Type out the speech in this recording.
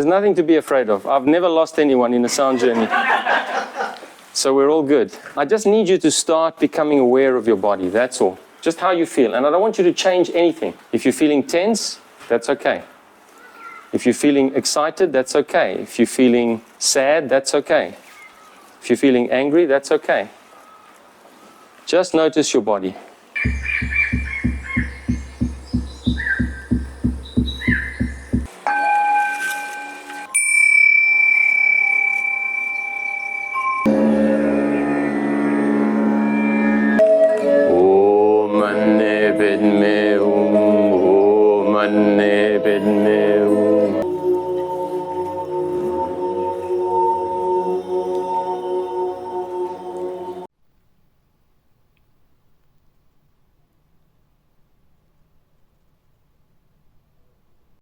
There's nothing to be afraid of. I've never lost anyone in a sound journey. So we're all good. I just need you to start becoming aware of your body, that's all. Just how you feel. And I don't want you to change anything. If you're feeling tense, that's okay. If you're feeling excited, that's okay. If you're feeling sad, that's okay. If you're feeling angry, that's okay. Just notice your body. Om